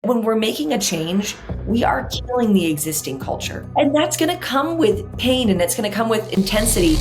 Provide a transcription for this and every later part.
When we're making a change, we are killing the existing culture. And that's going to come with pain and it's going to come with intensity.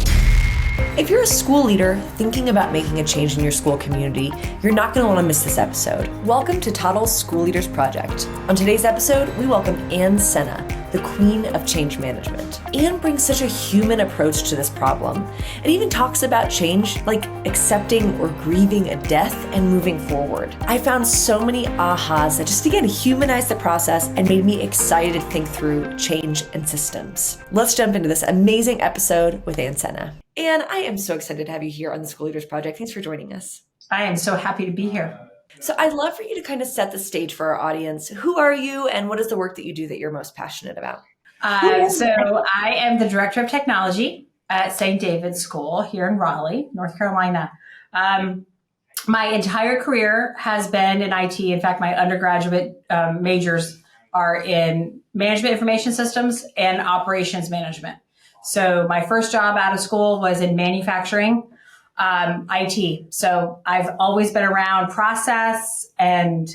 If you're a school leader thinking about making a change in your school community, you're not going to want to miss this episode. Welcome to Toddle's School Leaders Project. On today's episode, we welcome Sena, the queen of change management. Anne brings such a human approach to this problem and even talks about change like accepting or grieving a death and moving forward. I found so many ahas that just again humanized the process and made me excited to think through change and systems. Let's jump into this amazing episode with Sena. Anne, I am so excited to have you here on the School Leaders Project. Thanks for joining us. I am so happy to be here. So I'd love for you to kind of set the stage for our audience. Who are you and what is the work that you do that you're most passionate about? So I am the Director of Technology at St. David's School here in Raleigh, North Carolina. My entire career has been in IT. In fact, my undergraduate majors are in management information systems and operations management. So my first job out of school was in manufacturing, IT. So I've always been around process and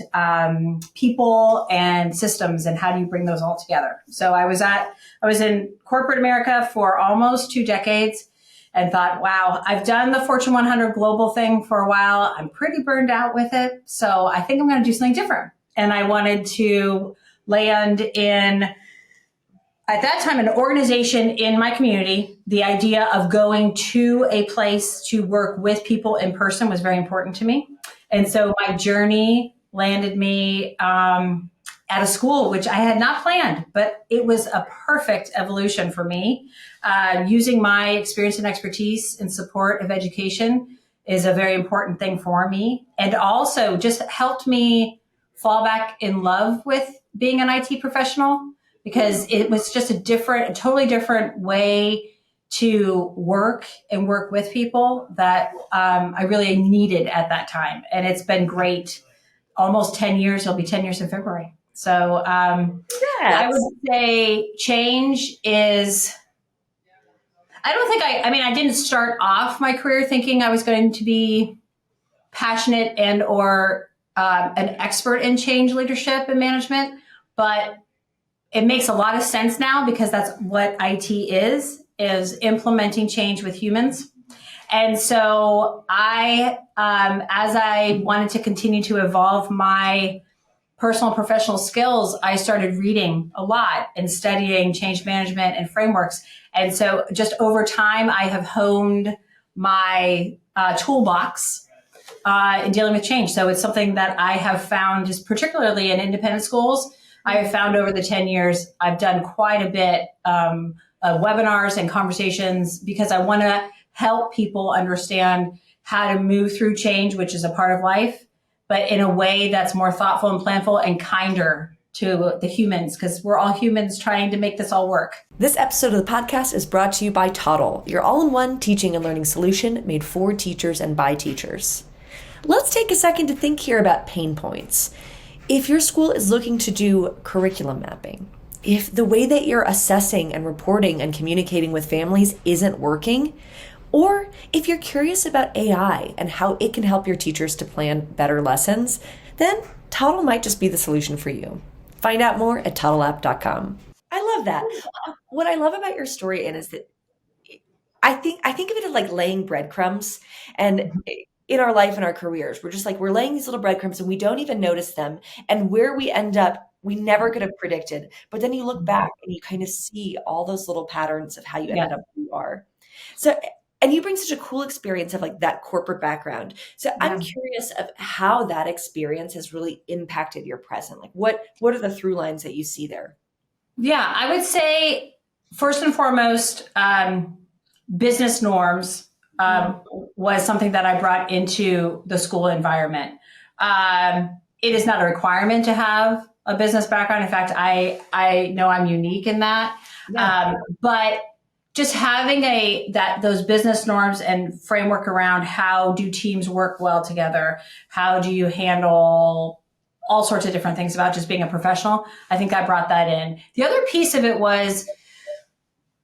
people and systems and how do you bring those all together. So I was in corporate America for almost 2 decades and thought, wow, I've done the Fortune 100 global thing for a while. I'm pretty burned out with it. So I think I'm going to do something different. And I wanted to land in, at that time, an organization in my community. The idea of going to a place to work with people in person was very important to me. And so my journey landed me at a school, which I had not planned, but it was a perfect evolution for me. Using my experience and expertise in support of education is a very important thing for me. And also just helped me fall back in love with being an IT professional, because it was just a totally different way to work and work with people that I really needed at that time. And it's been great. Almost 10 years. It'll be 10 years in February. So I would say change is, I didn't start off my career thinking I was going to be passionate and or an expert in change leadership and management, but it makes a lot of sense now because that's what IT is implementing change with humans. And so as I wanted to continue to evolve my personal and professional skills, I started reading a lot and studying change management and frameworks. And so just over time, I have honed my toolbox in dealing with change. So it's something that I have found, just particularly in independent schools, I have found over the 10 years, I've done quite a bit of webinars and conversations because I want to help people understand how to move through change, which is a part of life, but in a way that's more thoughtful and planful and kinder to the humans, because we're all humans trying to make this all work. This episode of the podcast is brought to you by Toddle, your all-in-one teaching and learning solution made for teachers and by teachers. Let's take a second to think here about pain points. If your school is looking to do curriculum mapping, if the way that you're assessing and reporting and communicating with families isn't working, or if you're curious about AI and how it can help your teachers to plan better lessons, then Toddle might just be the solution for you. Find out more at toddleapp.com. I love that. What I love about your story, Anne, is that I think of it as like laying breadcrumbs, and in our life and our careers, we're laying these little breadcrumbs and we don't even notice them. And where we end up, we never could have predicted. But then you look back and you kind of see all those little patterns of how you ended up where you are. So, and you bring such a cool experience of like that corporate background. So I'm curious of how that experience has really impacted your present. Like what are the through lines that you see there? Yeah, I would say first and foremost, business norms was something that I brought into the school environment. It is not a requirement to have a business background. In fact, I know I'm unique in that. But just having those business norms and framework around how do teams work well together, how do you handle all sorts of different things about just being a professional, I think I brought that in. The other piece of it was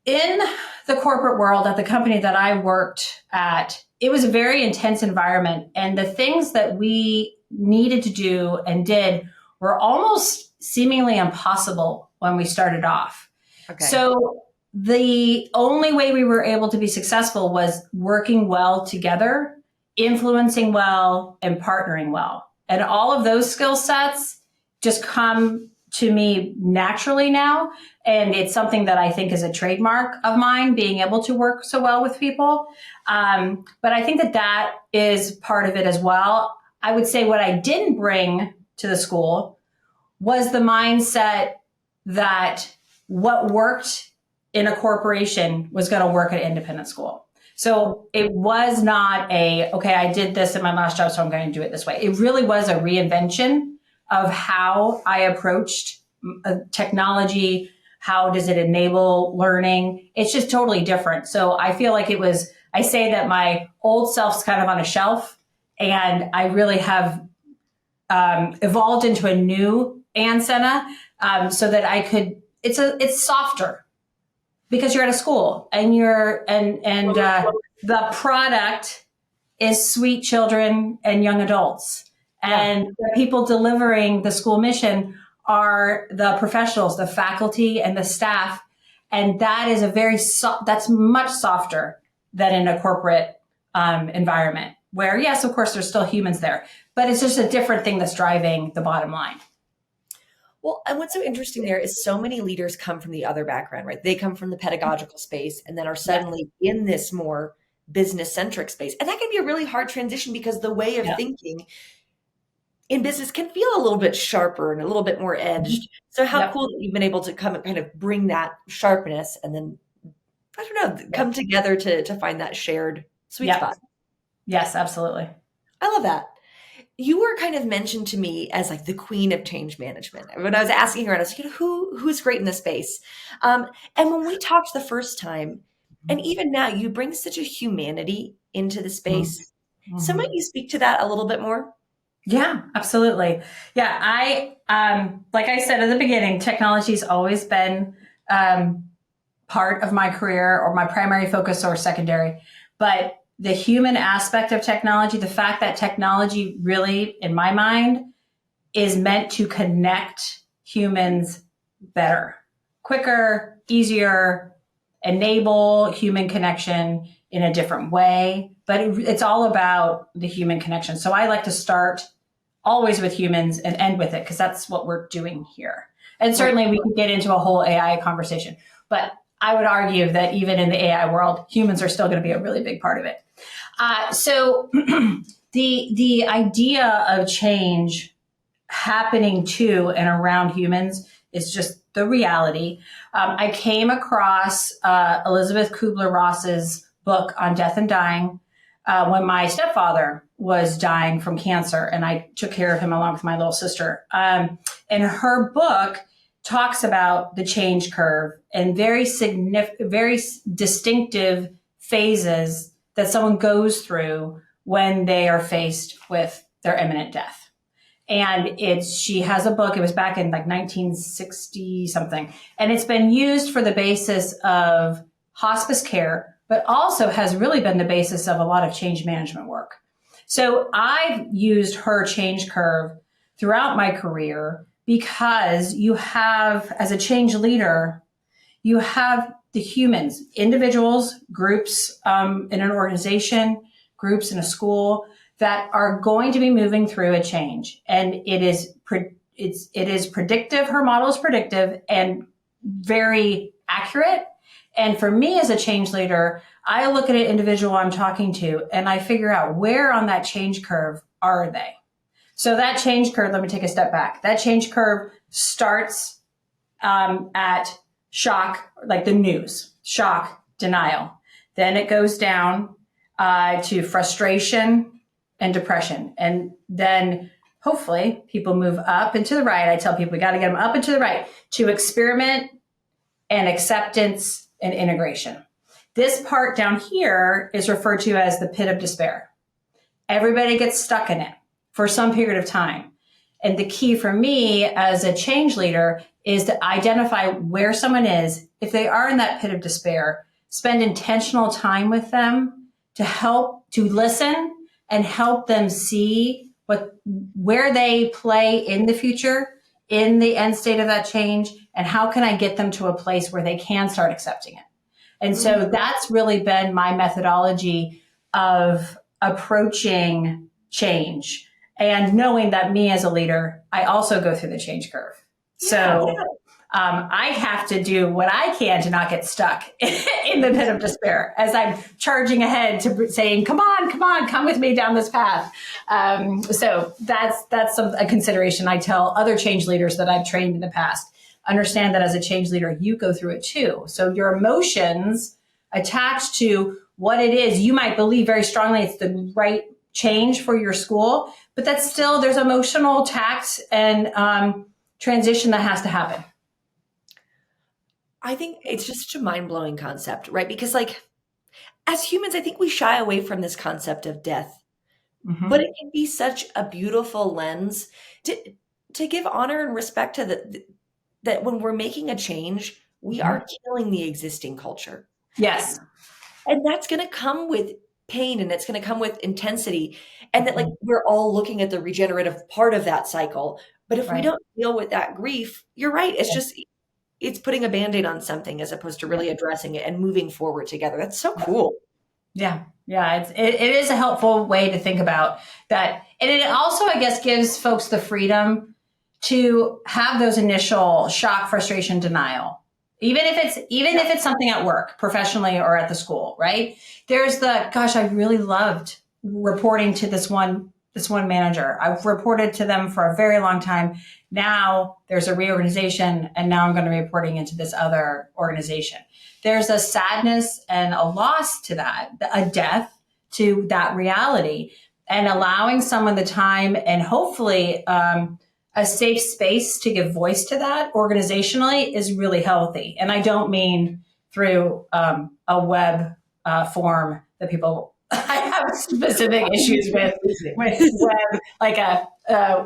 in the corporate world at the company that I worked at, it was a very intense environment. And the things that we needed to do and did were almost seemingly impossible when we started off. Okay. So the only way we were able to be successful was working well together, influencing well, and partnering well. And all of those skill sets just come to me naturally now. And it's something that I think is a trademark of mine, being able to work so well with people. But I think that that is part of it as well. I would say what I didn't bring to the school was the mindset that what worked in a corporation was going to work at independent school. So it was not okay, I did this in my last job, so I'm going to do it this way. It really was a reinvention of how I approached technology. How does it enable learning? It's just totally different. So I feel like I say that my old self's kind of on a shelf, and I really have evolved into a new Sena, so that I could, it's softer because you're at a school and the product is sweet children and young adults. And the people delivering the school mission are the professionals, the faculty and the staff. And that is that's much softer than in a corporate environment where, yes, of course, there's still humans there, but it's just a different thing that's driving the bottom line. Well, and what's so interesting there is so many leaders come from the other background, right? They come from the pedagogical space and then are suddenly in this more business-centric space. And that can be a really hard transition because the way of thinking in business can feel a little bit sharper and a little bit more edged. So how cool that you've been able to come and kind of bring that sharpness and then, I don't know, come together to find that shared sweet spot. Yes, absolutely. I love that. You were kind of mentioned to me as like the queen of change management. When I was asking her, I was like, who's great in this space? And when we talked the first time, and even now, you bring such a humanity into the space. Mm-hmm. So might you speak to that a little bit more? Yeah, absolutely. Yeah, like I said at the beginning, technology's always been part of my career, or my primary focus or secondary. But the human aspect of technology, the fact that technology really, in my mind, is meant to connect humans better, quicker, easier, enable human connection in a different way. But it's all about the human connection. So I like to start always with humans and end with it, because that's what we're doing here. And certainly we can get into a whole AI conversation, but I would argue that even in the AI world, humans are still going to be a really big part of it. So the idea of change happening to and around humans is just the reality. I came across Elizabeth Kubler-Ross's book on death and dying when my stepfather was dying from cancer, and I took care of him along with my little sister. And her book talks about the change curve and very distinctive phases that someone goes through when they are faced with their imminent death. And she has a book, it was back in like 1960 something, and it's been used for the basis of hospice care, but also has really been the basis of a lot of change management work. So I've used her change curve throughout my career because you have, as a change leader, you have the humans, individuals, groups in an organization, groups in a school that are going to be moving through a change. And it is predictive. Her model is predictive and very accurate. And for me as a change leader, I look at an individual I'm talking to and I figure out where on that change curve are they. So that change curve, let me take a step back. That change curve starts at shock, like the news, shock, denial. Then it goes down to frustration and depression. And then hopefully people move up and to the right. I tell people we got to get them up and to the right to experiment and acceptance and integration. This part down here is referred to as the pit of despair. Everybody gets stuck in it for some period of time. And the key for me as a change leader is to identify where someone is. If they are in that pit of despair, spend intentional time with them to listen and help them see where they play in the future in the end state of that change, and how can I get them to a place where they can start accepting it? And so that's really been my methodology of approaching change, and knowing that me as a leader, I also go through the change curve. So I have to do what I can to not get stuck in the pit of despair as I'm charging ahead to saying, come on, come with me down this path. So that's a consideration I tell other change leaders that I've trained in the past. Understand that as a change leader, you go through it too. So your emotions attached to what it is, you might believe very strongly it's the right change for your school, but that's still, there's emotional tact and transition that has to happen. I think it's just such a mind-blowing concept, right? Because like as humans, I think we shy away from this concept of death, but it can be such a beautiful lens to give honor and respect to that when we're making a change, we are killing the existing culture. Yes. And that's going to come with pain, and it's going to come with intensity, and that like we're all looking at the regenerative part of that cycle. But if we don't deal with that grief, you're right. It's just, it's putting a Band-Aid on something as opposed to really addressing it and moving forward together. That's so cool. Yeah. Yeah. It is a helpful way to think about that. And it also, I guess, gives folks the freedom to have those initial shock, frustration, denial. Even if it's something at work, professionally, or at the school, right? There's gosh, I really loved reporting to this one manager. I've reported to them for a very long time. Now there's a reorganization, and now I'm going to be reporting into this other organization. There's a sadness and a loss to that, a death to that reality, and allowing someone the time and hopefully a safe space to give voice to that organizationally is really healthy. And I don't mean through a web form that people, I have specific issues with web, like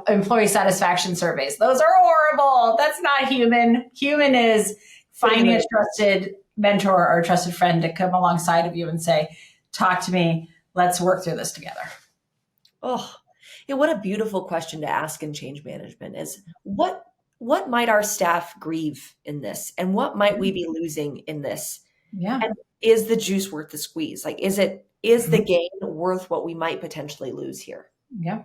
employee satisfaction surveys. Those are horrible. That's not human. Human is finding a trusted mentor or a trusted friend to come alongside of you and say, talk to me, let's work through this together. Oh, yeah, what a beautiful question to ask in change management is what might our staff grieve in this, and what might we be losing in this? Yeah. And is the juice worth the squeeze? Like, is the gain worth what we might potentially lose here? Yeah.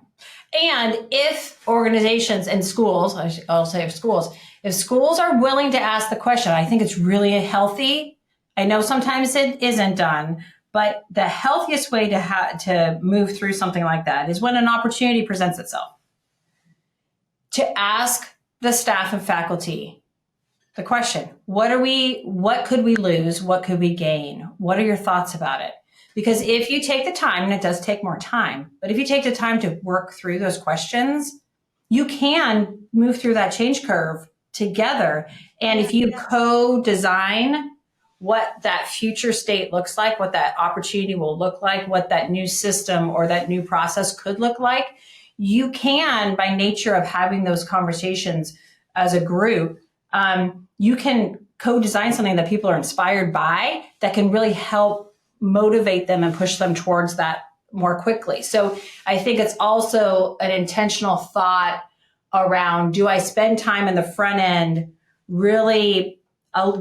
And if organizations and schools, I'll say if schools are willing to ask the question, I think it's really healthy. I know sometimes it isn't done, but the healthiest way to move through something like that is when an opportunity presents itself. To ask the staff and faculty the question, what could we lose? What could we gain? What are your thoughts about it? Because if you take the time, and it does take more time, but if you take the time to work through those questions, you can move through that change curve together. And if you co-design what that future state looks like, what that opportunity will look like, what that new system or that new process could look like, you can, by nature of having those conversations as a group, you can co-design something that people are inspired by that can really help motivate them and push them towards that more quickly. So I think it's also an intentional thought around, do I spend time in the front end really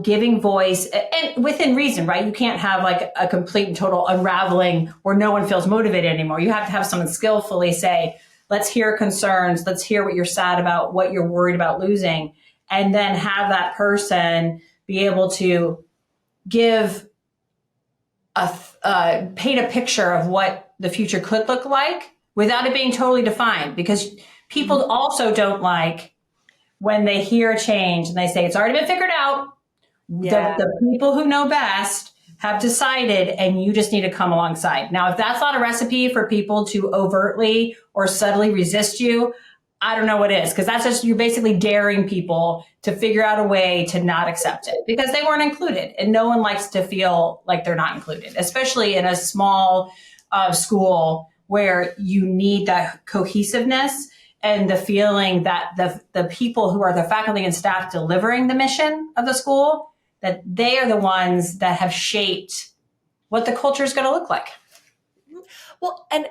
giving voice, and within reason, right? You can't have like a complete and total unraveling where no one feels motivated anymore. You have to have someone skillfully say, let's hear concerns, let's hear what you're sad about, what you're worried about losing, and then have that person be able to give paint a picture of what the future could look like without it being totally defined. Because people also don't like when they hear a change and they say it's already been figured out. Yeah. The people who know best have decided, and you just need to come alongside. Now, if that's not a recipe for people to overtly or subtly resist you, I don't know what is, because that's just, you're basically daring people to figure out a way to not accept it because they weren't included. And no one likes to feel like they're not included, especially in a small school where you need that cohesiveness and the feeling that the people who are the faculty and staff delivering the mission of the school, that they are the ones that have shaped what the culture is going to look like. Well, and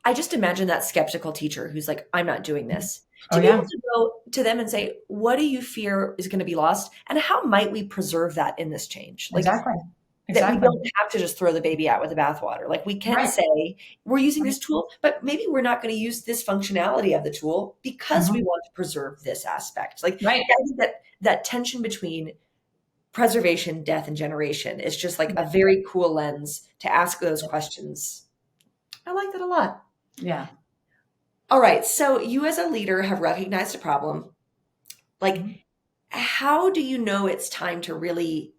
I just imagine that skeptical teacher who's like, I'm not doing this. Oh, to be able yeah. to go to them and say, what do you fear is going to be lost? And how might we preserve that in this change? Like Exactly. that we Exactly. don't have to just throw the baby out with the bathwater. Like we can Right. say, we're using Right. this tool, but maybe we're not going to use this functionality of the tool because we Mhm. want to preserve this aspect. Like Right. I think that tension between preservation, death, and generation is just like a Yeah. very cool lens to ask those questions. I like that a lot. Yeah. All right. So you as a leader have recognized a problem. Like, Mhm. how do you know it's time to really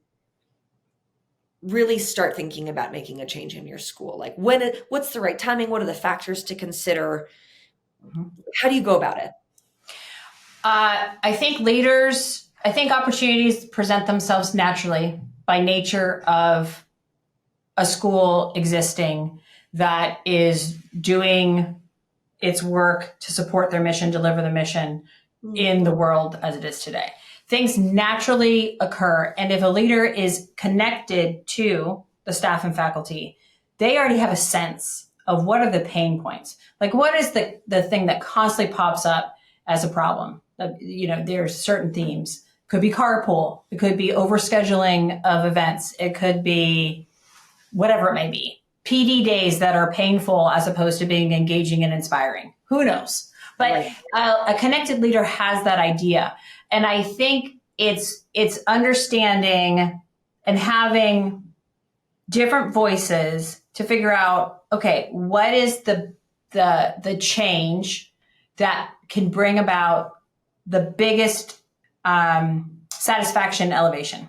start thinking about making a change in your school? Like what's the right timing? What are the factors to consider? Mhm. How do you go about it? I think opportunities present themselves naturally by nature of a school existing that is doing its work to support their mission, deliver the mission Mm, in the world as it is today. Things naturally occur. And if a leader is connected to the staff and faculty, they already have a sense of what are the pain points. Like what is the thing that constantly pops up as a problem? There's certain themes. It could be carpool. It could be overscheduling of events. It could be whatever it may be. PD days that are painful as opposed to being engaging and inspiring. Who knows? But right. a connected leader has that idea, and I think it's understanding and having different voices to figure out, okay, what is the change that can bring about the biggest satisfaction elevation,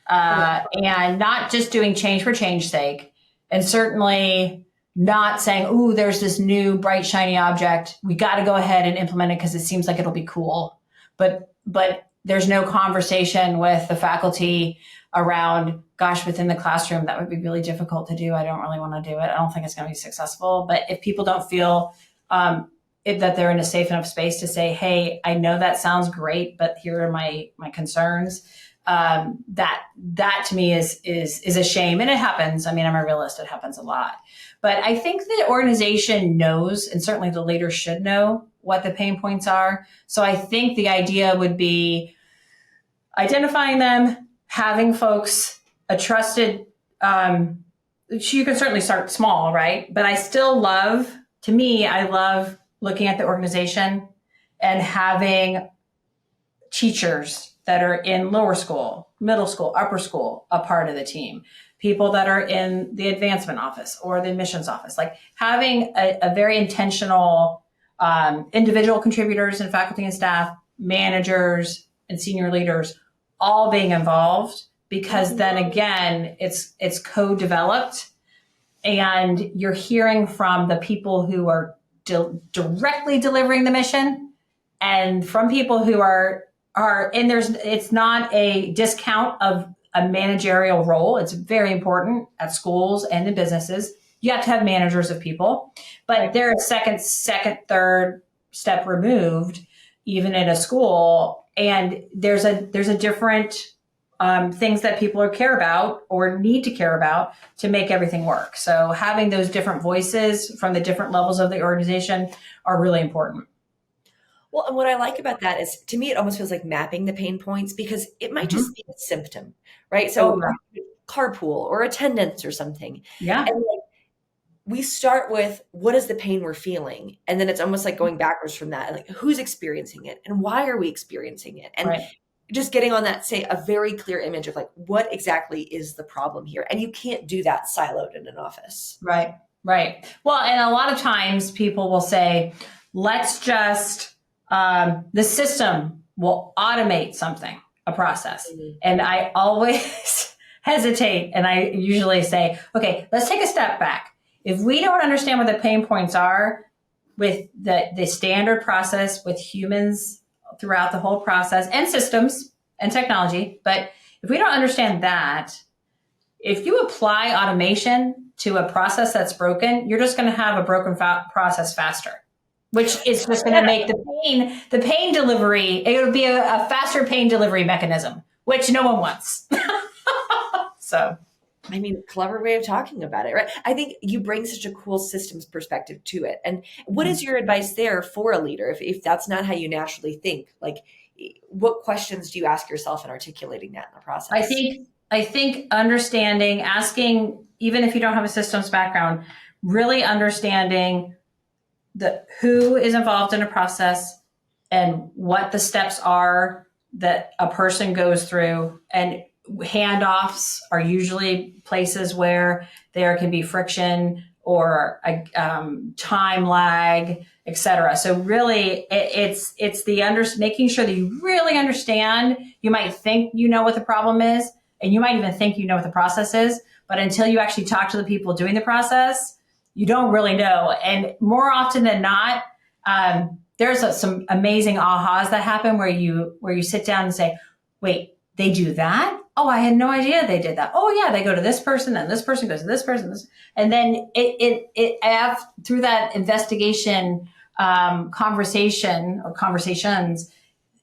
and not just doing change for change's sake, and certainly not saying, "Ooh, there's this new bright shiny object. We got to go ahead and implement it because it seems like it'll be cool." But there's no conversation with the faculty around, gosh, within the classroom, that would be really difficult to do. I don't really want to do it. I don't think it's going to be successful. But if people don't feel that they're in a safe enough space to say, "Hey, I know that sounds great, but here are my concerns," that to me is a shame, and it happens. I mean, I'm a realist; it happens a lot. But I think the organization knows, and certainly the leader should know what the pain points are. So I think the idea would be identifying them, having folks a trusted. You can certainly start small, right? But I still love. To me, I love looking at the organization and having teachers that are in lower school, middle school, upper school, a part of the team, people that are in the advancement office or the admissions office, like having a very intentional individual contributors and faculty and staff, managers and senior leaders, all being involved, because then again, it's co-developed and you're hearing from the people who are directly delivering the mission and from people who are and it's not a discount of a managerial role. It's very important at schools and in businesses. You have to have managers of people, but they're a second, third step removed, even in a school. And there's a different things that people care about or need to care about to make everything work. So having those different voices from the different levels of the organization are really important. Well, and what I like about that is to me, it almost feels like mapping the pain points because it might Mm-hmm. just be a symptom, right? Oh, So carpool or attendance or something. yeah. And like we start with what is the pain we're feeling? And then it's almost like going backwards from that. Like who's experiencing it and why are we experiencing it? And Right. just getting on that, say, a very clear image of like, what exactly is the problem here? And you can't do that siloed in an office. Right. Right. Well, and a lot of times people will say, let's just, the system will automate something, a process. Mhm. And I always hesitate. And I usually say, okay, let's take a step back. If we don't understand what the pain points are with the standard process with humans throughout the whole process and systems and technology, but if we don't understand that, if you apply automation to a process that's broken, you're just going to have a broken process faster, which is just going to make the pain delivery, it would be a faster pain delivery mechanism, which no one wants. So, I mean, clever way of talking about it, right? I think you bring such a cool systems perspective to it. And what is your advice there for a leader if that's not how you naturally think? Like, what questions do you ask yourself in articulating that in the I process? think I think understanding, asking, even if you don't have a systems background, really understanding the who is involved in a process and what the steps are that a person goes through. And handoffs are usually places where there can be friction or a time lag, etc. So really, it's the making sure that you really understand. You might think you know what the problem is, and you might even think you know what the process is, but until you actually talk to the people doing the process, you don't really know. And more often than not, there's some amazing ahas that happen where you sit down and say, wait, they do that? Oh, I had no idea they did that. Oh yeah, they go to this person and this person goes to this person. And then through that investigation, conversation or conversations,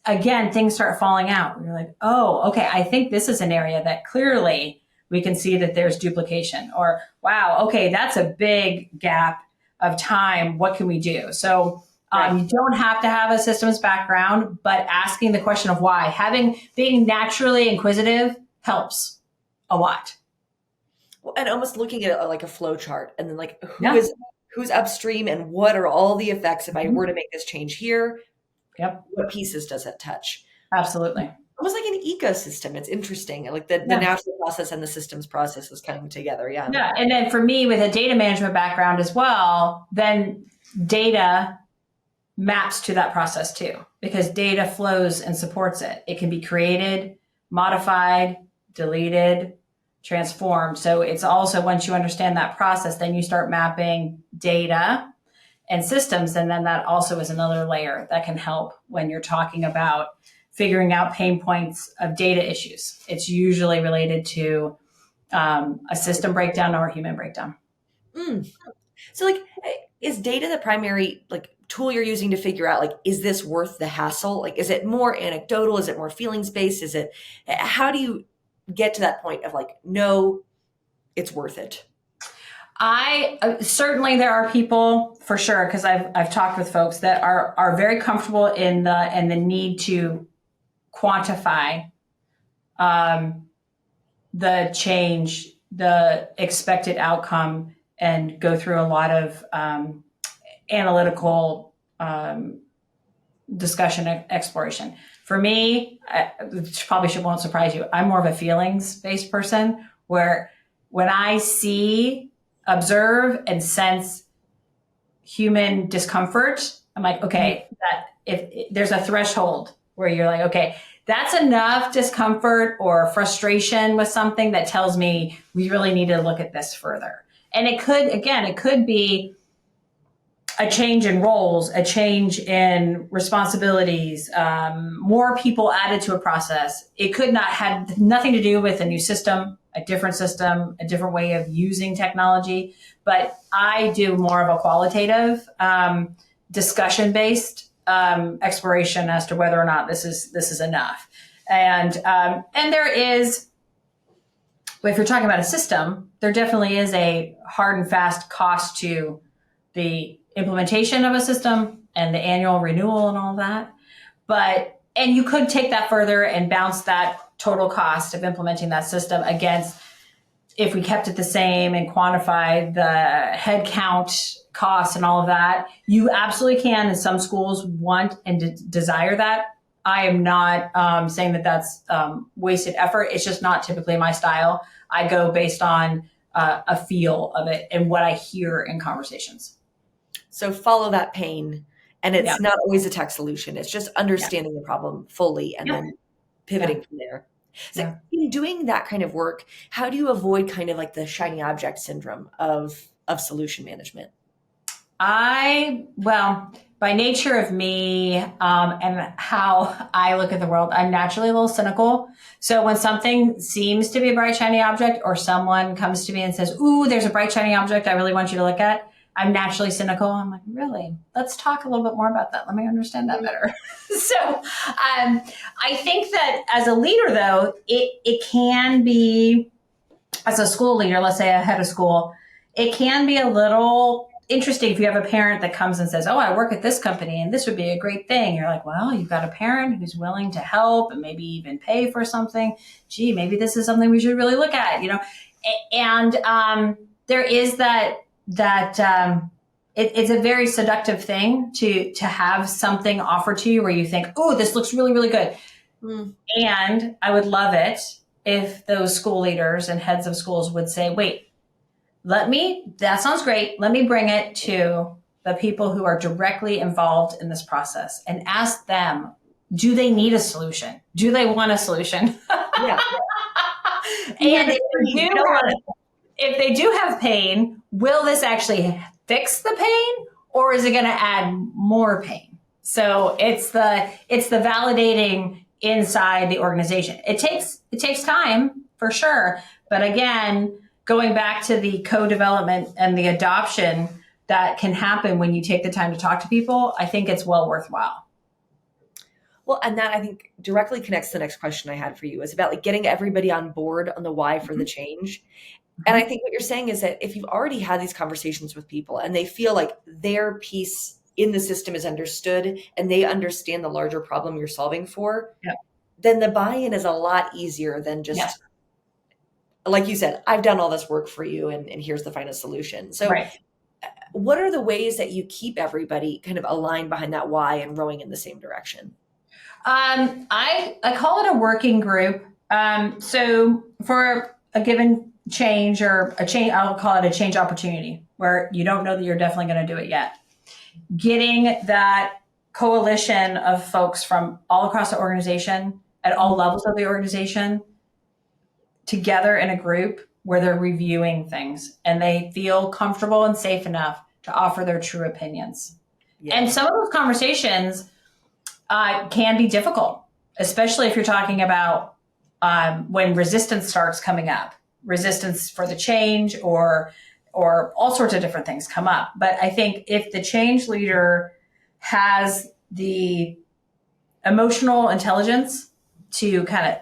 again, things start falling out. And you're like, oh, okay, I think this is an area that clearly we can see that there's duplication, or wow, okay, that's a big gap of time. What can we do? So Right. you don't have to have a systems background, but asking the question of why, being naturally inquisitive helps a lot. Well, and almost looking at it like a flow chart and then like Yeah. who's upstream and what are all the effects if I Mhm. were to make this change here, Yep. what pieces does it touch? Absolutely. Almost like an ecosystem. It's interesting. Like the Yeah. natural process and the systems process is coming together. Yeah. Yeah. And then for me, with a data management background as well, then data maps to that process too, because data flows and supports it. It can be created, modified, deleted, transformed. So it's also, once you understand that process, then you start mapping data and systems. And then that also is another layer that can help when you're talking about figuring out pain points of data issues. It's usually related to a system breakdown or a human breakdown. Mm. So like is data the primary like tool you're using to figure out like is this worth the hassle? Like is it more anecdotal? Is it more feelings based? Is it how do you get to that point of like no, it's worth it? I certainly, there are people for sure, because I've talked with folks that are very comfortable in the need to quantify um, the change, the expected outcome, and go through a lot of analytical discussion and exploration. For me, which probably won't surprise you, I'm more of a feelings based person, where when I see, observe, and sense human discomfort, I'm like, okay, that if there's a threshold where you're like, okay, that's enough discomfort or frustration with something that tells me we really need to look at this further. And it could be a change in roles, a change in responsibilities, more people added to a process. It could not have nothing to do with a new system, a different way of using technology. But I do more of a qualitative, discussion based exploration as to whether or not this is enough. And there is, if you're talking about a system, there definitely is a hard and fast cost to the implementation of a system and the annual renewal and all that. And you could take that further and bounce that total cost of implementing that system against, if we kept it the same and quantified the head count costs and all of that. You absolutely can, and some schools want and desire that. I am not saying that that's wasted effort. It's just not typically my style. I go based on a feel of it and what I hear in conversations. So follow that pain. And Yeah. it's not always a tech solution. It's just Yeah. understanding the problem fully and Yeah. then Yeah. pivoting from there. So Yeah. in doing that kind of work, how do you avoid kind of like the shiny object syndrome of solution management? Well, by nature of me, and how I look at the world, I'm naturally a little cynical. So when something seems to be a bright, shiny object, or someone comes to me and says, ooh, there's a bright, shiny object I really want you to look at, I'm naturally cynical. I'm like, really? Let's talk a little bit more about that. Let me understand that better. I think that as a leader, though, it can be as a school leader, let's say a head of school, it can be a little interesting if you have a parent that comes and says, oh, I work at this company and this would be a great thing. You're like, well, you've got a parent who's willing to help and maybe even pay for something. Gee, maybe this is something we should really look at, And there is it's a very seductive thing to have something offered to you where you think, oh, this looks really, really good. And I would love it if those school leaders and heads of schools would say, wait, that sounds great. Let me bring it to the people who are directly involved in this process and ask them, do they need a solution? Do they want a solution? Yeah. And if they do have pain, will this actually fix the pain, or is it going to add more pain? So it's the validating inside the organization. It takes time for sure, but again, going back to the co-development and the adoption that can happen when you take the time to talk to people, I think it's well worthwhile. Well, and that I think directly connects to the next question I had for you is about like getting everybody on board on the why for the change. And I think what you're saying is that if you've already had these conversations with people and they feel like their piece in the system is understood and they understand the larger problem you're solving for, then the buy-in is a lot easier than just, like you said, I've done all this work for you and here's the final solution. So what are the ways that you keep everybody kind of aligned behind that why and rowing in the same direction? I call it a working group. So for a given change or a change, I'll call it a change opportunity where you don't know that you're definitely going to do it yet. Getting that coalition of folks from all across the organization at all levels of the organization together in a group where they're reviewing things and they feel comfortable and safe enough to offer their true opinions. And some of those conversations can be difficult, especially if you're talking about when resistance starts coming up, resistance for the change or all sorts of different things come up. But I think if the change leader has the emotional intelligence to kind of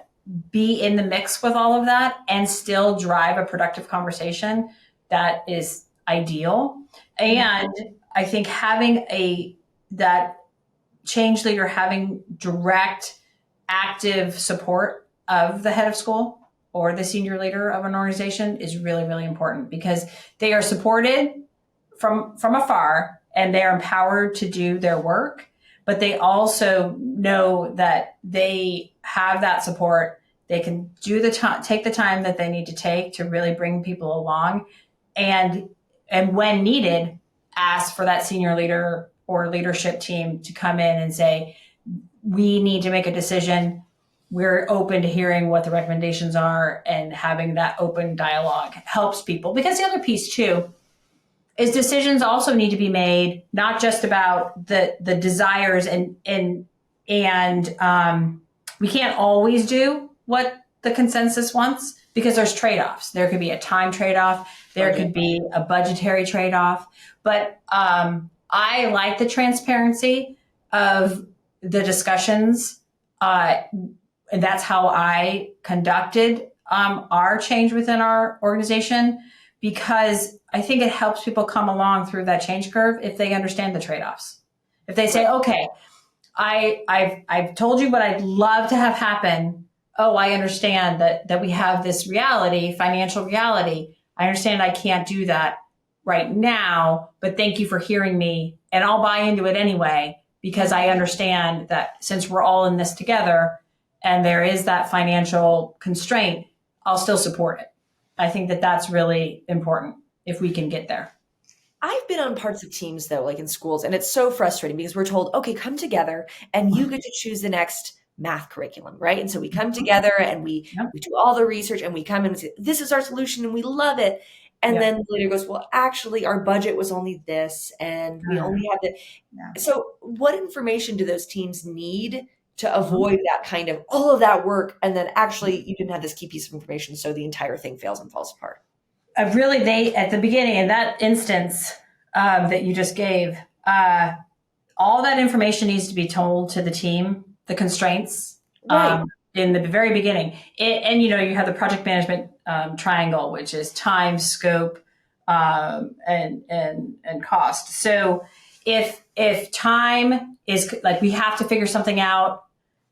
be in the mix with all of that and still drive a productive conversation, that is ideal. And I think having that change leader having direct, active support of the head of school or the senior leader of an organization is really, really important because they are supported from afar and they're empowered to do their work, but they also know that they have that support. They can take the time that they need to take to really bring people along and when needed, ask for that senior leader or leadership team to come in and say, we need to make a decision. We're open to hearing what the recommendations are, and having that open dialogue helps people. Because the other piece too is decisions also need to be made, not just about the desires and we can't always do what the consensus wants because there's trade-offs. There could be a time trade-off. There could be a budgetary trade-off. But I like the transparency of the discussions. And that's how I conducted our change within our organization, because I think it helps people come along through that change curve if they understand the trade-offs. If they say, okay, I've told you what I'd love to have happen. Oh, I understand that we have this reality, financial reality. I understand I can't do that right now, but thank you for hearing me, and I'll buy into it anyway, because I understand that since we're all in this together and there is that financial constraint, I'll still support it. I think that that's really important if we can get there. I've been on parts of teams though, like in schools, and it's so frustrating because we're told, okay, come together and you get to choose the next math curriculum, right? And so we come together and we do all the research and we come in and say, this is our solution and we love it. And then the leader goes, well, actually our budget was only this and we only have the. So what information do those teams need to avoid that kind of all of that work? And then actually you didn't have this key piece of information. So the entire thing fails and falls apart. Really, they, at the beginning, in that instance that you just gave, all that information needs to be told to the team, the constraints. Right. in the very beginning. And you have the project management triangle, which is time, scope, and cost. So if time is like we have to figure something out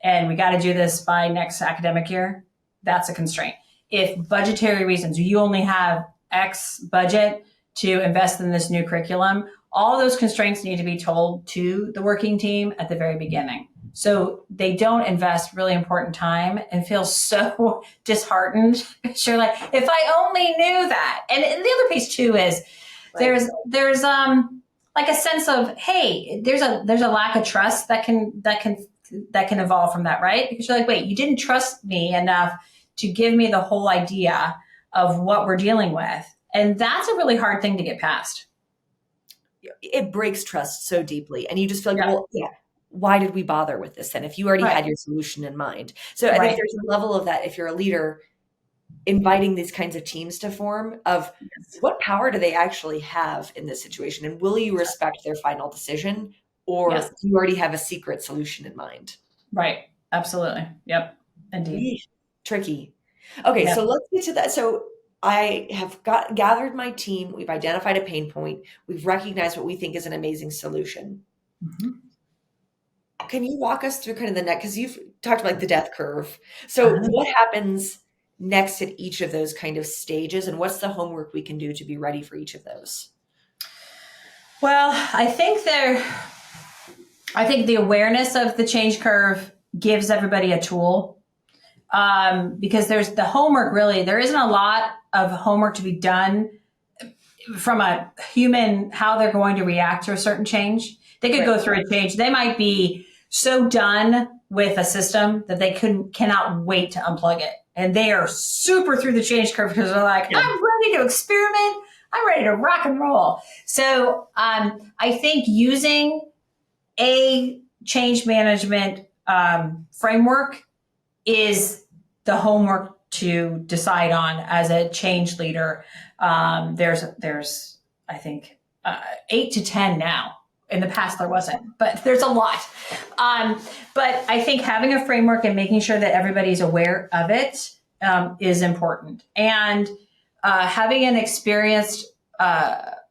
and we got to do this by next academic year, that's a constraint. If budgetary reasons, you only have X budget to invest in this new curriculum, all those constraints need to be told to the working team at the very beginning. So they don't invest really important time and feel so disheartened. You're like, if I only knew that. And the other piece too is there's like a sense of, hey, there's a lack of trust that can evolve from that, right? Because you're like, wait, you didn't trust me enough to give me the whole idea of what we're dealing with. And that's a really hard thing to get past. It breaks trust so deeply. And you just feel like, well, yeah, why did we bother with this then if you already had your solution in mind? So I think there's a level of that if you're a leader, inviting these kinds of teams to form of what power do they actually have in this situation? And will you respect their final decision? Or do you already have a secret solution in mind? Right. Absolutely. Yep. Indeed. Tricky. Okay. So let's get to that. So I have gathered my team. We've identified a pain point. We've recognized what we think is an amazing solution. Can you walk us through kind of the next, because you've talked about like the death curve. So what happens next at each of those kind of stages, and what's the homework we can do to be ready for each of those? Well, I think the awareness of the change curve gives everybody a tool, because there's the homework. Really, there isn't a lot of homework to be done from a human, how they're going to react to a certain change. They could go through a change. They might be so done with a system that they cannot wait to unplug it. And they are super through the change curve because they're like, I'm ready to experiment. I'm ready to rock and roll. So I think using a change management framework is the homework to decide on as a change leader. There's I think 8 to 10 now. In the past, there wasn't, but there's a lot. But I think having a framework and making sure that everybody's aware of it is important. And having an experienced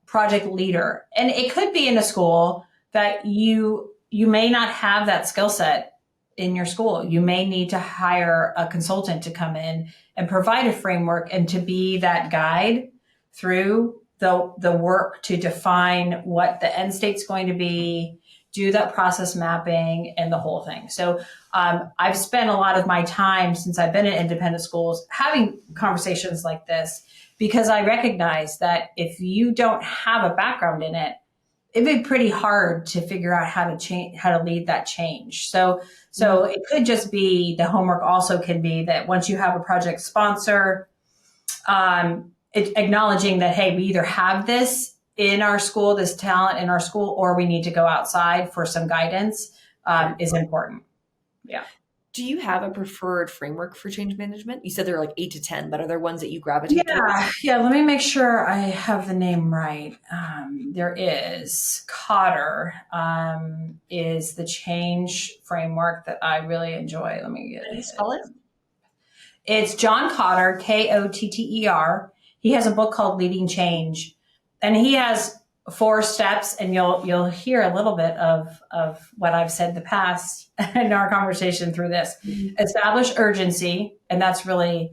project leader, and it could be in a school that you may not have that skill set in your school. You may need to hire a consultant to come in and provide a framework and to be that guide through the work to define what the end state's going to be, do that process mapping and the whole thing. So I've spent a lot of my time since I've been in independent schools having conversations like this, because I recognize that if you don't have a background in it, it'd be pretty hard to figure out how to lead that change. So it could just be, the homework also can be that once you have a project sponsor, acknowledging that, hey, we either have this in our school, this talent in our school, or we need to go outside for some guidance is important. Yeah. Do you have a preferred framework for change management? You said there are like 8 to 10, but are there ones that you gravitate towards? Yeah. Let me make sure I have the name right. There is Cotter is the change framework that I really enjoy. Let me get it. Spell it. It's John Cotter, Kotter. He has a book called Leading Change, and he has 4 steps, and you'll hear a little bit of what I've said in the past in our conversation through this. Establish urgency, and that's really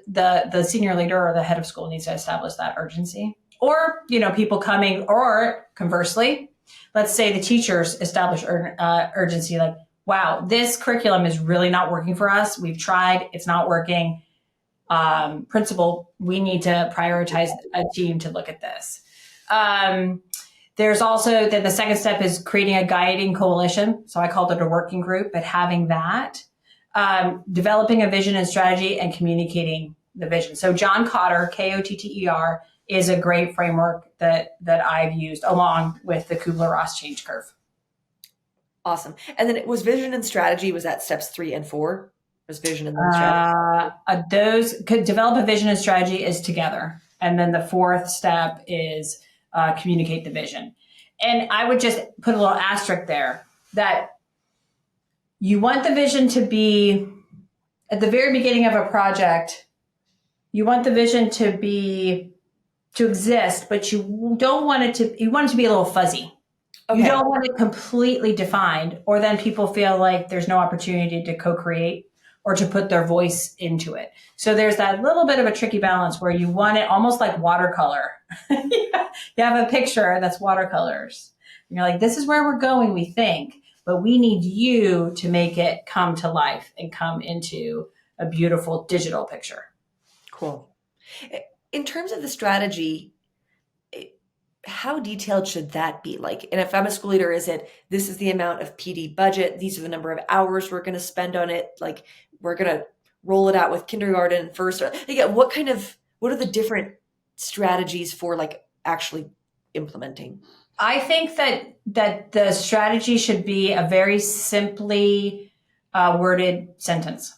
the senior leader or the head of school needs to establish that urgency. Or, people coming, or conversely, let's say the teachers establish urgency, like, wow, this curriculum is really not working for us. We've tried, it's not working. Principal, we need to prioritize a team to look at this. There's also the second step is creating a guiding coalition. So I called it a working group, but having that, developing a vision and strategy and communicating the vision. So John Cotter, Kotter, is a great framework that I've used along with the Kubler-Ross change curve. Awesome. And then it was vision and strategy. Was that steps 3 and 4? Was vision and then strategy? Those could develop a vision and strategy is together. And then the 4th step is communicate the vision. And I would just put a little asterisk there that you want the vision to be at the very beginning of a project, you want the vision to exist, but you don't want it to, you want it to be a little fuzzy. Okay. You don't want it completely defined, or then people feel like there's no opportunity to co-create or to put their voice into it. So there's that little bit of a tricky balance where you want it almost like watercolor. You have a picture that's watercolors. And you're like, this is where we're going, we think, but we need you to make it come to life and come into a beautiful digital picture. Cool. In terms of the strategy, how detailed should that be? Like, and if I'm a school leader, is it, this is the amount of PD budget, these are the number of hours we're going to spend on it, like we're going to roll it out with kindergarten first? Again, what are the different strategies for like actually implementing? I think that the strategy should be a very simply worded sentence.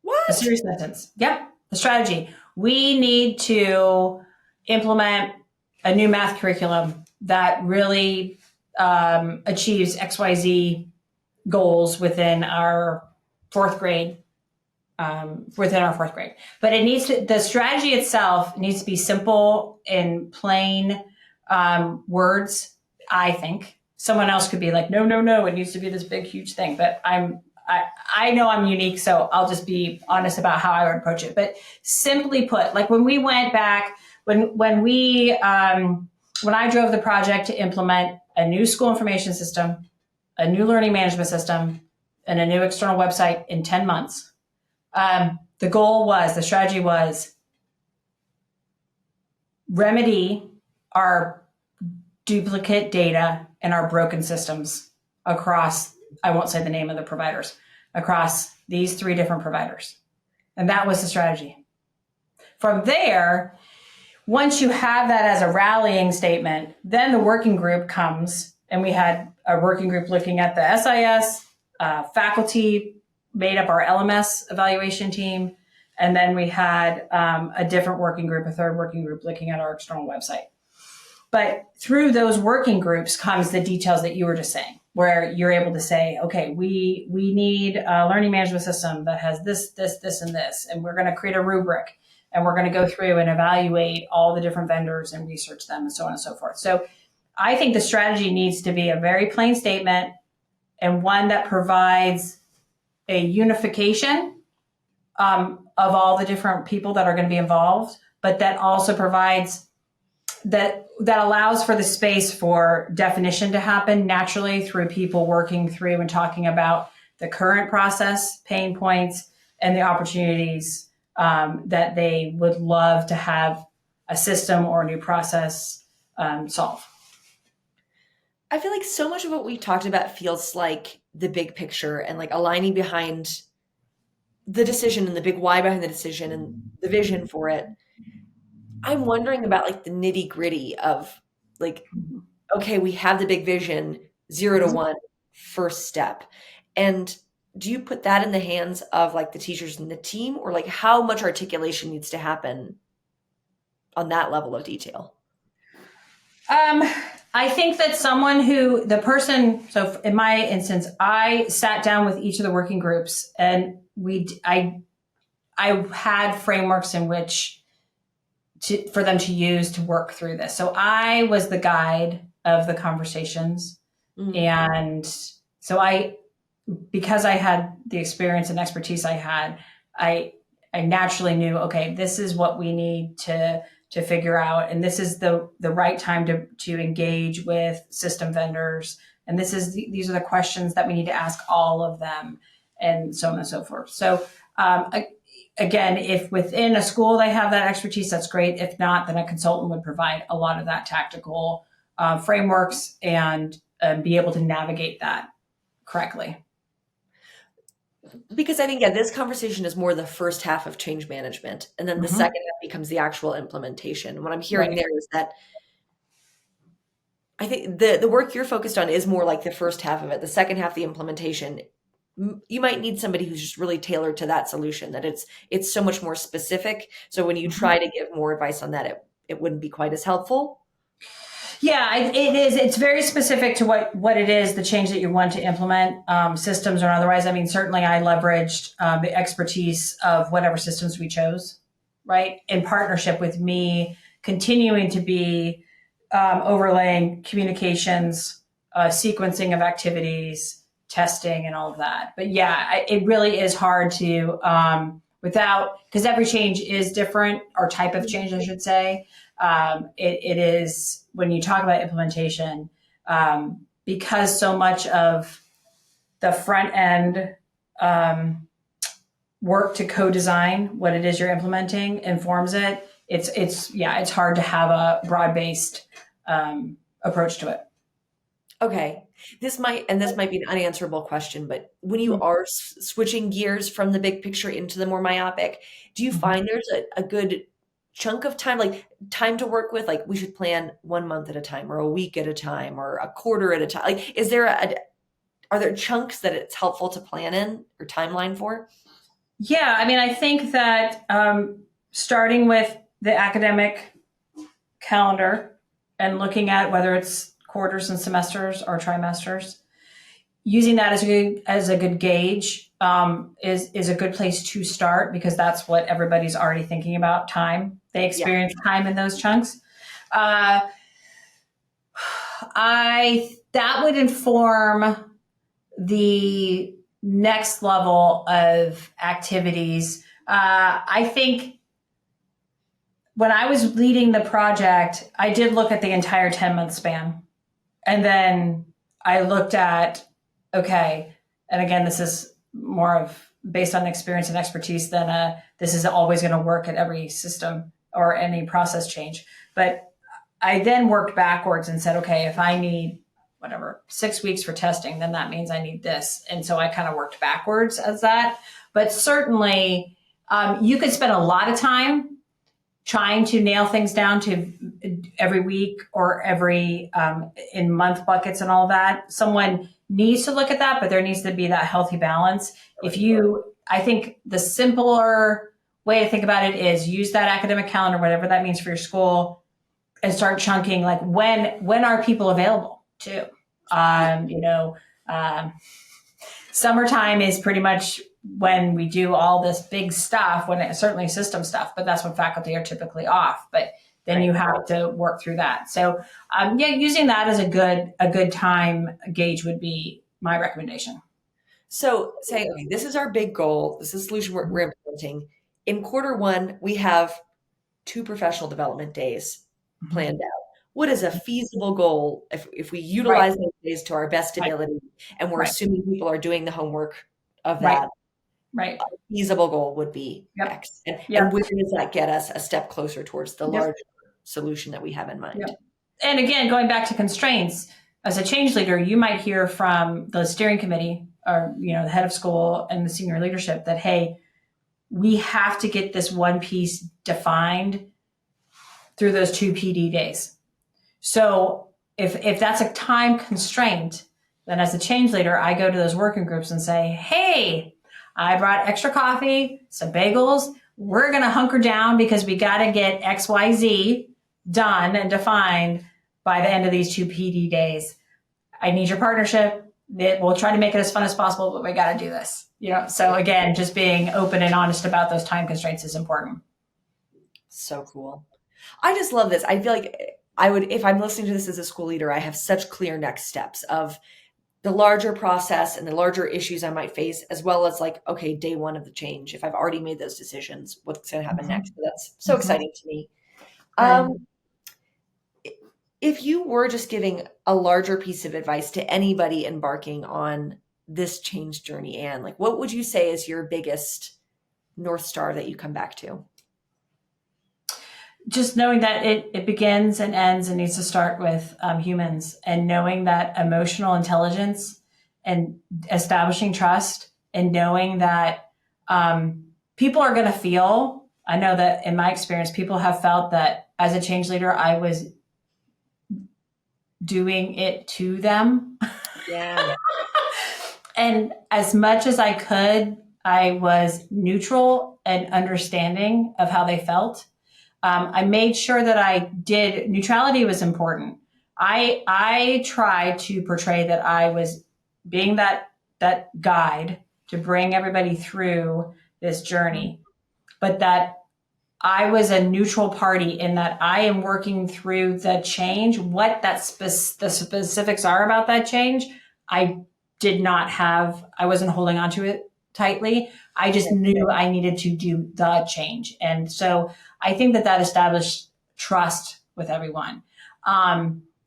What? A serious sentence. Yep. The strategy. We need to implement a new math curriculum that really achieves XYZ goals within our fourth grade. But it needs to, the strategy itself needs to be simple and plain words. I think someone else could be like, no, it needs to be this big, huge thing. But I know I'm unique, so I'll just be honest about how I would approach it. But simply put, like when we went back, when I drove the project to implement a new school information system, a new learning management system, and a new external website in 10 months, the strategy was remedy our duplicate data and our broken systems across, I won't say the name of the providers, across these 3 different providers. And that was the strategy. From there, once you have that as a rallying statement, then the working group comes, and we had a working group looking at the SIS, faculty made up our LMS evaluation team, and then we had a different working group, a third working group looking at our external website. But through those working groups comes the details that you were just saying, where you're able to say, okay, we need a learning management system that has this, and this, and we're going to create a rubric, and we're going to go through and evaluate all the different vendors and research them, and so on and so forth. So I think the strategy needs to be a very plain statement, and one that provides a unification of all the different people that are going to be involved, but that also provides that allows for the space for definition to happen naturally through people working through and talking about the current process, pain points, and the opportunities that they would love to have a system or a new process solve. I feel like so much of what we talked about feels like the big picture and like aligning behind the decision and the big why behind the decision and the vision for it. I'm wondering about like the nitty gritty of like, okay, we have the big vision, 0 to 1, first step. And do you put that in the hands of like the teachers and the team, or like how much articulation needs to happen on that level of detail? I think that so in my instance, I sat down with each of the working groups, and I had frameworks in which for them to use to work through this. So I was the guide of the conversations. Mm-hmm. And so because I had the experience and expertise I had, I naturally knew, okay, this is what we need to figure out. And this is the right time to engage with system vendors. And these are the questions that we need to ask all of them, and so on and so forth. So, again, if within a school they have that expertise, that's great. If not, then a consultant would provide a lot of that tactical frameworks and be able to navigate that correctly. Because I think, this conversation is more the first half of change management, and then the second half becomes the actual implementation. What I'm hearing there is that I think the work you're focused on is more like the first half of it. The second half, the implementation, you might need somebody who's just really tailored to that solution, that it's so much more specific. So when you try to give more advice on that, it wouldn't be quite as helpful. Yeah, it is. It's very specific to what it is, the change that you want to implement, systems or otherwise. I mean, certainly I leveraged the expertise of whatever systems we chose, right? In partnership with me, continuing to be overlaying communications, sequencing of activities, testing, and all of that. But yeah, it really is hard to, without, because every change is different, or type of change, I should say. It is, when you talk about implementation, because so much of the front end work to co-design what it is you're implementing informs it. It's hard to have a broad-based approach to it. Okay. This might be an unanswerable question, but when you are switching gears from the big picture into the more myopic, do you find there's a good chunk of time, like time to work with, like we should plan 1 month at a time or a week at a time or a quarter at a time? Like, are there chunks that it's helpful to plan in or timeline for? Yeah, I mean, I think that starting with the academic calendar and looking at whether it's quarters and semesters or trimesters, using that as a good gauge is a good place to start, because that's what everybody's already thinking about. Time, they experience time in those chunks. I that would inform the next level of activities. I think when I was leading the project, I did look at the entire 10-month span. And then I looked at, okay, and again, this is more of based on experience and expertise than this is always going to work at every system or any process change. But I then worked backwards and said, okay, if I need whatever 6 weeks for testing, then that means I need this. And so I kind of worked backwards as that. But certainly you could spend a lot of time trying to nail things down to every week or every in month buckets and all of that. Someone needs to look at that, but there needs to be that healthy balance. I think the simpler way to think about it is use that academic calendar, whatever that means for your school, and start chunking, like when are people available too? Summertime is pretty much when we do all this big stuff, certainly system stuff, but that's when faculty are typically off. But then you have to work through that. So using that as a good time gauge would be my recommendation. So say, okay, this is our big goal. This is the solution we're implementing. In quarter 1, we have 2 professional development days planned out. What is a feasible goal if we utilize those days to our best ability, and we're assuming people are doing the homework of that? Right. A feasible goal would be X. And where does that get us a step closer towards the larger solution that we have in mind? And again, going back to constraints, as a change leader, you might hear from the steering committee or the head of school and the senior leadership that, hey, we have to get this one piece defined through those 2 PD days. So if that's a time constraint, then as a change leader, I go to those working groups and say, hey, I brought extra coffee, some bagels. We're going to hunker down because we got to get XYZ done and defined by the end of these 2 PD days. I need your partnership. We'll try to make it as fun as possible, but we got to do this. So again, just being open and honest about those time constraints is important. So cool. I just love this. I feel like if I'm listening to this as a school leader, I have such clear next steps of the larger process and the larger issues I might face, as well as like, okay, day 1 of the change. If I've already made those decisions, what's going to happen next? So that's so exciting to me. If you were just giving a larger piece of advice to anybody embarking on this change journey, Anne, like what would you say is your biggest North Star that you come back to? Just knowing that it begins and ends and needs to start with humans, and knowing that emotional intelligence and establishing trust, and knowing that people are going to feel. I know that in my experience, people have felt that as a change leader, I was doing it to them. Yeah. And as much as I could, I was neutral and understanding of how they felt. I made sure that neutrality was important. I tried to portray that I was being that guide to bring everybody through this journey, but that I was a neutral party in that I am working through the change. What the specifics are about that change, I did not have. I wasn't holding on to it tightly. I just knew I needed to do the change, and so I think that established trust with everyone.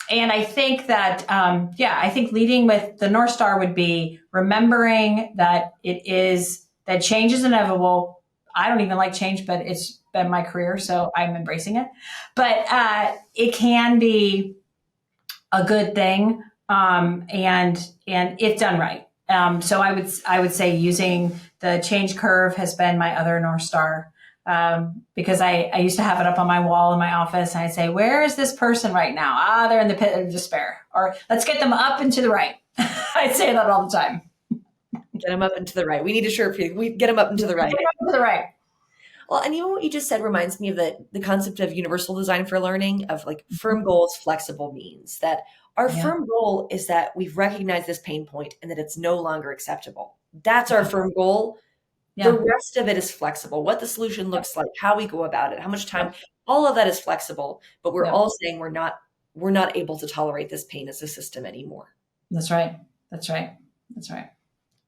And I think that, I think leading with the North Star would be remembering that that change is inevitable. I don't even like change, but it's been my career, so I'm embracing it. But it can be a good thing, and if done right. So I would say using the change curve has been my other North Star, because I used to have it up on my wall in my office, and I'd say, where is this person right now? They're in the pit of despair, or let's get them up and to the right. I'd say that all the time. Get them up and to the right. We need a shirt for you. We get them up and to the right. Get them up and to the right. Well, and what you just said reminds me of the concept of universal design for learning, of like firm goals, flexible means. That our firm goal is that we've recognized this pain point and that it's no longer acceptable. That's our firm goal. The rest of it is flexible. What the solution looks like, how we go about it, how much time, all of that is flexible. But we're all saying we're not able to tolerate this pain as a system anymore. That's right. That's right. That's right.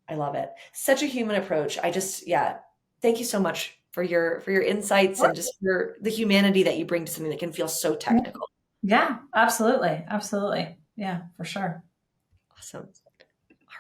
I love it. Such a human approach. Thank you so much for your insights and just for the humanity that you bring to something that can feel so technical. Yeah, absolutely. Absolutely. Yeah, for sure. Awesome.